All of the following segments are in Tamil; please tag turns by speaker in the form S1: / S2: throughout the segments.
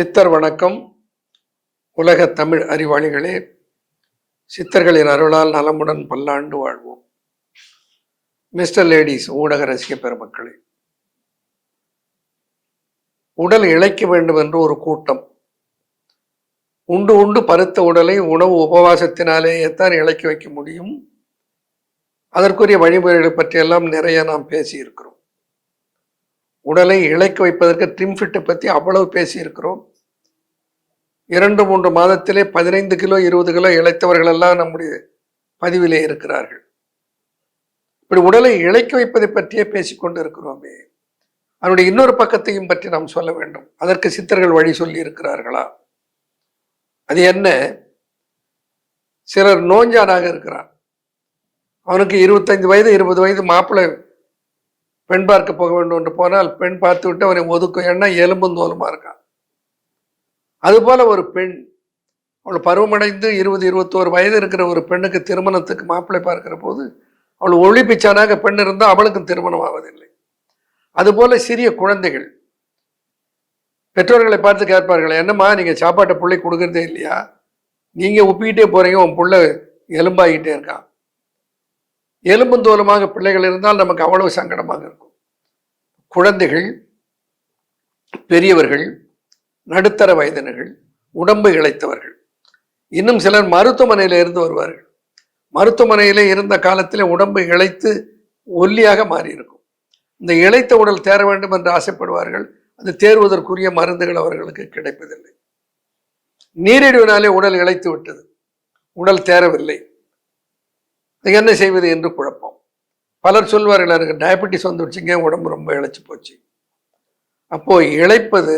S1: சித்தர் வணக்கம். உலக தமிழ் அறிவாளிகளே, சித்தர்களின் அருளால் நலமுடன் பல்லாண்டு வாழ்வோம். மிஸ்டர் லேடிஸ் ஊடக ரசிக பெருமக்களே, உடல் இழைக்க வேண்டும் என்று ஒரு கூட்டம். உண்டு உண்டு பருத்த உடலை உணவு உபவாசத்தினாலேயே தான் இழைக்க வைக்க முடியும். அதற்குரிய வழிமுறைகளை பற்றியெல்லாம் நிறைய நாம் பேசியிருக்கிறோம். உடலை இழைக்க வைப்பதற்கு ட்ரிம்ஃபிட்டை பற்றி அவ்வளவு பேசியிருக்கிறோம். 2-3 மாதத்திலே 15 கிலோ 20 கிலோ இழைத்தவர்கள் எல்லாம் நம்முடைய பதிவிலே இருக்கிறார்கள். இப்படி உடலை இழைக்க வைப்பதை பற்றியே பேசிக்கொண்டு இருக்கிறோமே, அதனுடைய இன்னொரு பக்கத்தையும் பற்றி நாம் சொல்ல வேண்டும். அதற்கு சித்தர்கள் வழி சொல்லி இருக்கிறார்களா? அது என்ன? சிலர் நோஞ்சானாக இருக்கிறான். அவனுக்கு 25 வயது 20 வயது மாப்பிள்ளை பெண் பார்க்க போக வேண்டும் என்று போனால் பெண் பார்த்து விட்டு அவனை ஒதுக்கும். ஏன்னா எலும்பும் தோலுமா இருக்கான். அதுபோல ஒரு பெண், அவள் பருவமடைந்து 20-21 வயது இருக்கிற ஒரு பெண்ணுக்கு திருமணத்துக்கு மாப்பிள்ளை பார்க்கிற போது அவள் ஒளி பிச்சானாக பெண் இருந்தால் அவளுக்கும் திருமணம் ஆவதில்லை. அதுபோல சிறிய குழந்தைகள் பெற்றோர்களை பார்த்து கேட்பார்கள், என்னம்மா நீங்க சாப்பாட்டை பிள்ளை கொடுக்கறதே இல்லையா? நீங்க உப்பிக்கிட்டே போறீங்க, உன் பிள்ளை எலும்பாகிட்டே இருக்கான். எலும்பும் தோலுமாக பிள்ளைகள் இருந்தால் நமக்கு அவ்வளவு சங்கடமாக இருக்கும். குழந்தைகள், பெரியவர்கள், நடுத்தர வயதினர்கள், உடம்பு இழைத்தவர்கள், இன்னும் சிலர் மருத்துவமனையில இருந்து வருவார்கள். மருத்துவமனையிலே இருந்த காலத்திலே உடம்பு இழைத்து ஒல்லியாக மாறி இருக்கும். இந்த இழைத்த உடல் தேர வேண்டும் என்று ஆசைப்படுவார்கள். அது தேர்வதற்குரிய மருந்துகள் அவர்களுக்கு கிடைப்பதில்லை. நீரிழிவினாலே உடல் இழைத்து விட்டது, உடல் தேரவில்லை, என்ன செய்வது என்று குழப்பம். பலர் சொல்வார்கள், எனக்கு டயபெட்டிஸ் வந்துடுச்சுங்க, உடம்பு ரொம்ப இழைச்சி போச்சு. அப்போ இழைப்பது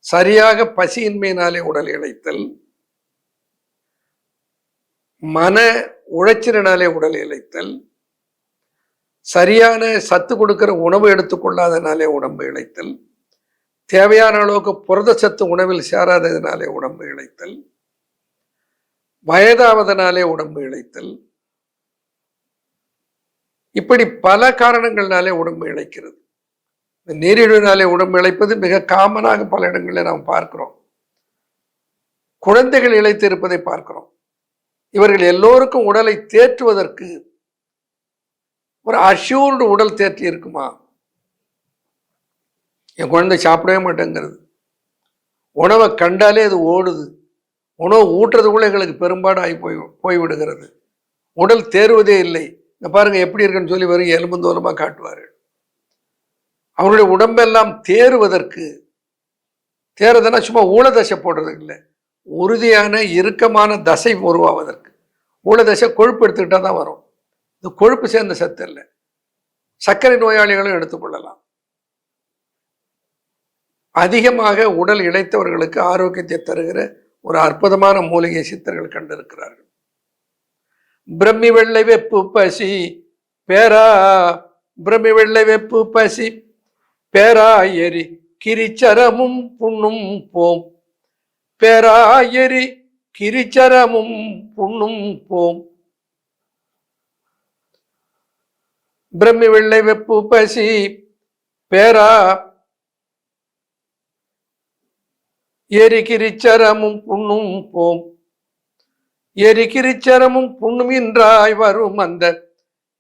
S1: சரியாக பசியின்மையினாலே உடல் இழைத்தல், மன உளைச்சலினாலே உடல் இழைத்தல், சரியான சத்து கொடுக்கிற உணவு எடுத்துக்கொள்ளாதனாலே உடம்பு இழைத்தல், தேவையான அளவுக்கு புரத சத்து உணவில் சேராததினாலே உடம்பு இழைத்தல், வயதாவதனாலே உடம்பு இழைத்தல், இப்படி பல காரணங்கள்னாலே உடம்பு இழைக்கிறது. நீரிழிவினாலே உடம்பு இழைப்பது மிக காமனாக பல இடங்களில் நாம் பார்க்கிறோம். குழந்தைகள் இழைத்து இருப்பதை பார்க்கிறோம். இவர்கள் எல்லோருக்கும் உடலை தேற்றுவதற்கு ஒரு அஷ்யூர்டு உடல் தேற்றி இருக்குமா? என் குழந்தை சாப்பிடவே மாட்டேங்கிறது, உணவை கண்டாலே அது ஓடுது, உணவு ஊட்டுறதுக்குள்ள எங்களுக்கு பெரும்பாடு ஆகி போய்விடுகிறது, உடல் தேறுவதே இல்லை, இந்த பாருங்க எப்படி இருக்குன்னு சொல்லி வரும் எலும்புந்தோலமாக காட்டுவார்கள். அவருடைய உடம்பெல்லாம் தேறுவதற்கு, தேறுதுன்னா சும்மா ஊழதசை போடுறது இல்லை, உறுதியான இறுக்கமான தசை உருவாவதற்கு. ஊழதசை கொழுப்பு எடுத்துக்கிட்டா தான் வரும். இந்த கொழுப்பு சேர்ந்த சத்து இல்லை. சர்க்கரை நோயாளிகளும் எடுத்துக்கொள்ளலாம். அதிகமாக உடல் இழைத்தவர்களுக்கு ஆரோக்கியத்தை தருகிற ஒரு அற்புதமான மூலிகை சித்தர்கள் கண்டிருக்கிறார்கள். பிரம்மி வெள்ளை வெப்பு பசி பேரா, பிரம்மி வெள்ளை வெப்பு பசி பேராயரி கிரிச்சரமும் புண்ணும் போம், பேராயரி கிரிச்சரமும் புண்ணும் போம். பிரம்மி வெள்ளை வெப்பு பசி பேரா எரி கிரிச்சரமும் புண்ணும் போம், எரி கிரிச்சரமும் புண்ணுமின்றாய் வரும் அந்த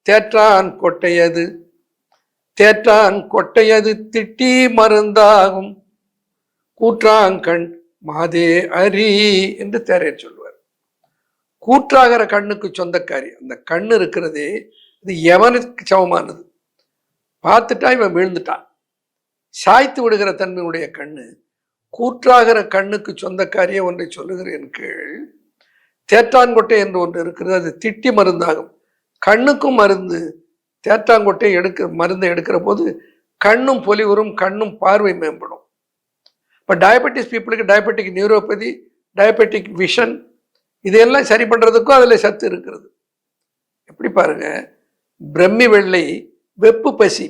S1: தேற்றான் கொட்டையது, தேற்றான் கொட்டையது திட்டி மருந்தாகும், கூற்றாங்கண் மாதே அரி என்று தேரையர் சொல்வார். கூற்றாகிற கண்ணுக்கு சொந்தக்காரி. அந்த கண்ணு இருக்கிறதே இது எவனுக்கு சமமானது. பார்த்துட்டா இவன் விழுந்துட்டான், சாய்த்து விடுகிற தன்மையுடைய கண்ணு. கூற்றாகிற கண்ணுக்கு சொந்தக்காரியே ஒன்றை சொல்லுகிறேன் கீழ். தேற்றான்கொட்டை என்று ஒன்று இருக்கிறது, அது திட்டி மருந்தாகும். கண்ணுக்கும் மருந்து. தேற்றாங்கொட்டை மருந்தை எடுக்கிற போது கண்ணும் பொலிவரும், கண்ணும் பார்வை மேம்படும். இப்போ டயபெட்டிஸ் பீப்புளுக்கு டயபெட்டிக் நியூரோபதி, டயபெட்டிக் விஷன், இதெல்லாம் சரி பண்ணுறதுக்கும் அதில் சத்து இருக்கிறது. எப்படி பாருங்க, பிரம்மி வெள்ளை வெப்பு பசி.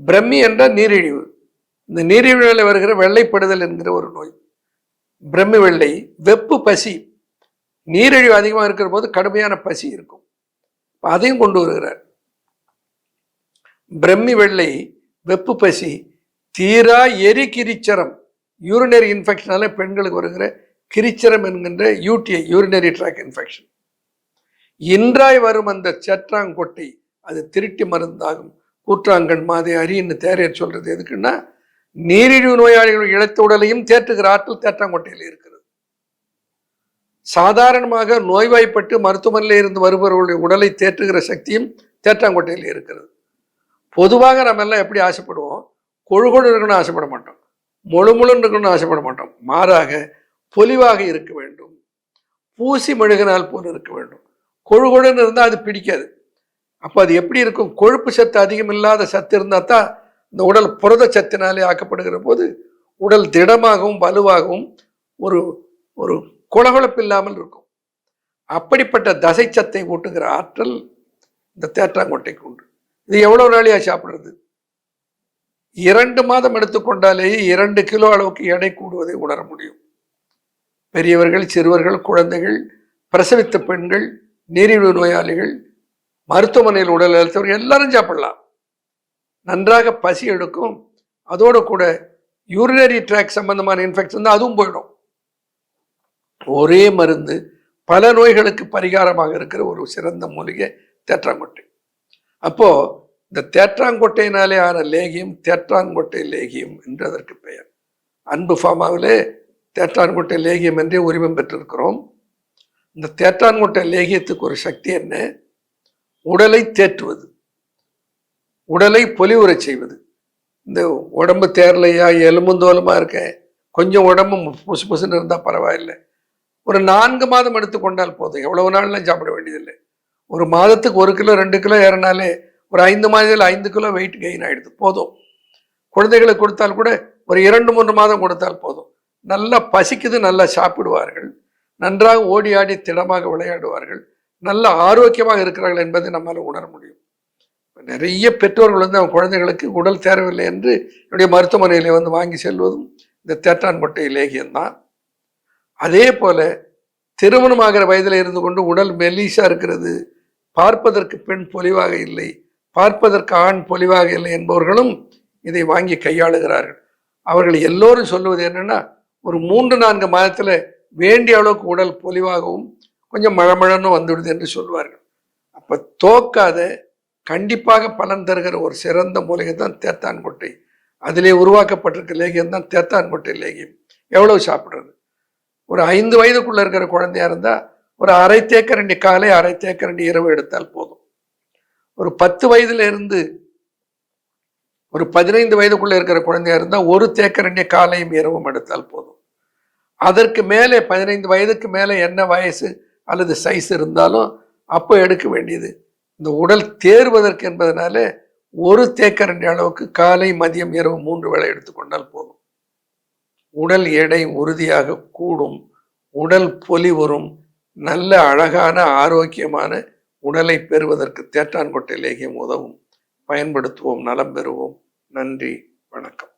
S1: பிரம்மி என்றால் நீரிழிவு. இந்த நீரிழிவில் வருகிற வெள்ளைப்படுதல் என்கிற ஒரு நோய். பிரம்மி வெள்ளை வெப்பு பசி, நீரிழிவு அதிகமாக இருக்கிற போது கடுமையான பசி இருக்கும், அதையும் கொண்டு வருகிறார். பிரம்மி வெள்ளை வெப்பு பசி தீரா எரி கிரிச்சரம். யூரினரி இன்ஃபெக்ஷனால பெண்களுக்கு வருகிற கிரிச்சரம் என்கின்ற யூடிஐ, யூரினரி ட்ராக் இன்ஃபெக்ஷன். இன்றாய் வரும் அந்த சேற்றாங்கொட்டை அது திருட்டி மருந்தாகும், கூற்றாங்கண் மாதை அரின்னு தேரையர் சொல்றது எதுக்குன்னா, நீரிழிவு நோயாளிகள் இழைத்த உடலையும் தேற்றுகிற ஆற்றல் தேற்றாங்கொட்டையில் இருக்கிறது. சாதாரணமாக நோய்வாய்ப்பட்டு மருத்துவமனையில் இருந்து வருபவர்களுடைய உடலை தேற்றுகிற சக்தியும் தேற்றாங்கொட்டையில் இருக்கிறது. பொதுவாக நம்ம எல்லாம் எப்படி ஆசைப்படுவோம்? கொழுகொழு இருக்கணும்னு ஆசைப்பட மாட்டோம், முழுமுழுன்னு இருக்கணும்னு ஆசைப்பட மாட்டோம். மாறாக பொலிவாக இருக்க வேண்டும், பூசி மெழுகினால் போல இருக்க வேண்டும். கொழுகொழுன்னு இருந்தால் அது பிடிக்காது. அப்போ அது எப்படி இருக்கும்? கொழுப்பு சத்து அதிகம் இல்லாத சத்து இருந்தால் தான் இந்த உடல் புரத சத்தினாலே ஆக்கப்படுகிற போது உடல் திடமாகவும் வலுவாகவும் ஒரு ஒரு குளகுளப்பு இல்லாமல் இருக்கும். அப்படிப்பட்ட தசை சத்தை ஊட்டுகிற ஆற்றல் இந்த தேற்றாங்கொட்டைக்கு உண்டு. இது எவ்வளவு நாளையா சாப்பிடுறது? 2 மாதம் எடுத்துக்கொண்டாலேயே 2 கிலோ அளவுக்கு எடை கூடுவதை உணர முடியும். பெரியவர்கள், சிறுவர்கள், குழந்தைகள், பிரசவித்த பெண்கள், நீரிழிவு நோயாளிகள், மருத்துவமனையில் உடல் அழுத்தவர்கள் எல்லாரும் சாப்பிடலாம். நன்றாக பசி எடுக்கும். அதோடு கூட யூரினரி ட்ராக் சம்பந்தமான இன்ஃபெக்ஷன் தான், அதுவும் போயிடும். ஒரே மருந்து பல நோய்களுக்கு பரிகாரமாக இருக்கிற ஒரு சிறந்த மூலிகை தேற்றாங்கொட்டை. அப்போ இந்த தேற்றாங்கொட்டையினாலே ஆன லேகியம் தேற்றாங்கொட்டை லேகியம் என்று அதற்கு பெயர். அன்பு ஃபார்மாவிலே தேற்றாங்கொட்டை லேகியம் என்றே உரிமம் பெற்றிருக்கிறோம். இந்த தேற்றாங்கொட்டை லேகியத்துக்கு ஒரு சக்தி என்ன? உடலை தேற்றுவது, உடலை பொலிவுறச் செய்வது. இந்த உடம்பு தேரலையா, எலும்புந்தோலுமா இருக்க, கொஞ்சம் உடம்பு புசு புசுன்னு இருந்தால் பரவாயில்லை, ஒரு 4 மாதம் எடுத்துக்கொண்டால் போதும். எவ்வளவு நாள்லாம் சாப்பிட வேண்டியதில்லை. ஒரு மாதத்துக்கு 1 கிலோ 2 கிலோ ஏறினாலே ஒரு 5 மாதத்தில் 5 கிலோ வெயிட் கெயின் ஆகிடுது, போதும். குழந்தைகளுக்கு கொடுத்தால் கூட ஒரு 2-3 மாதம் கொடுத்தால் போதும். நல்லா பசிக்குது, நல்லா சாப்பிடுவார்கள், நன்றாக ஓடி ஆடி திடமாக விளையாடுவார்கள், நல்ல ஆரோக்கியமாக இருக்கிறார்கள் என்பதை நம்மால் உணர முடியும். நிறைய பெற்றோர்கள் அவங்க குழந்தைகளுக்கு உடல் தேரவில்லை என்று என்னுடைய மருத்துவமனையில் வாங்கி செல்வதும் இந்த தேற்றாங்கொட்டை லேகியம்தான். அதே போல திருமணமாகிற வயதில் இருந்து கொண்டு உடல் மெல்லிசா இருக்கிறது, பார்ப்பதற்கு பெண் பொலிவாக இல்லை, பார்ப்பதற்கு ஆண் பொலிவாக இல்லை என்பவர்களும் இதை வாங்கி கையாளுகிறார்கள். அவர்கள் எல்லோரும் சொல்லுவது என்னன்னா, ஒரு 3-4 மாதத்துல வேண்டிய அளவுக்கு உடல் பொலிவாகவும் கொஞ்சம் மழமழன்னு வந்துவிடுது என்று சொல்வார்கள். அப்ப தோக்காத, கண்டிப்பாக பலன் தருகிற ஒரு சிறந்த மூலிகை தான் தேத்தான்கொட்டை. அதிலே உருவாக்கப்பட்டிருக்க லேகியம் தான் தேத்தான்கொட்டை லேகியம். எவ்வளவு சாப்பிட்றது? ஒரு 5 வயதுக்குள்ள இருக்கிற குழந்தையா இருந்தா ஒரு 1/2 தேக்கரண்டி காலை, 1/2 தேக்கரண்டி இரவு எடுத்தால் போதும். ஒரு 10 வயதுல இருந்து ஒரு 15 வயதுக்குள்ள இருக்கிற குழந்தையா இருந்தா 1 தேக்கரண்டி காலையும் இரவும் எடுத்தால் போதும். அதற்கு மேலே 15 வயதுக்கு மேலே என்ன வயசு அல்லது சைஸ் இருந்தாலும் அப்போ எடுக்க வேண்டியது. இந்த உடல் தேர்வதற்கு என்பதனால 1 தேக்கரண்டி அளவுக்கு காலை, மதியம், இரவு 3 வேளை எடுத்துக்கொண்டால் போதும். உடல் எடை உறுதியாக கூடும், உடல் பொலிவரும், நல்ல அழகான ஆரோக்கியமான உடலை பெறுவதற்கு தேற்றான்கொட்டை லேகியம் உதவும். பயன்படுத்துவோம், நலம் பெறுவோம். நன்றி, வணக்கம்.